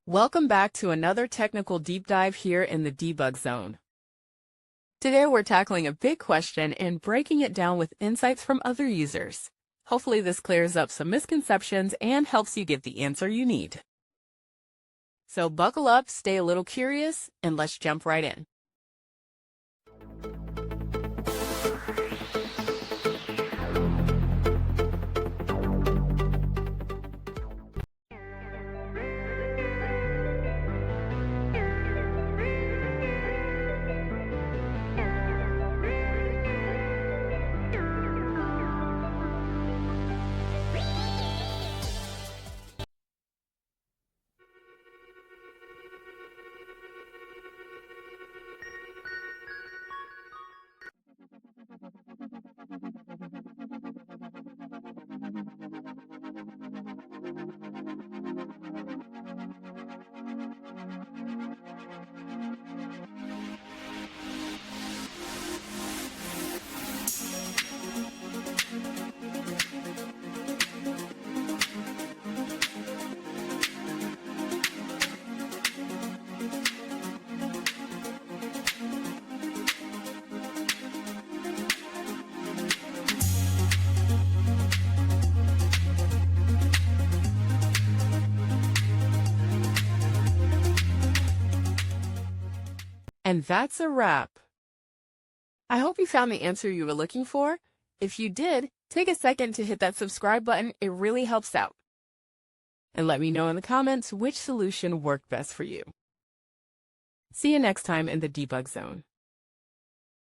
Welcome back to another technical deep dive here in the debug zone. Today we're tackling a big question and breaking it down with insights from other users. Hopefully this clears up some misconceptions and helps you get the answer you need. So buckle up, stay a little curious, and let's jump right in. And that's a wrap. I hope you found the answer you were looking for. If you did, take a second to hit that subscribe button. It really helps out. And let me know in the comments which solution worked best for you. See you next time in the debug zone.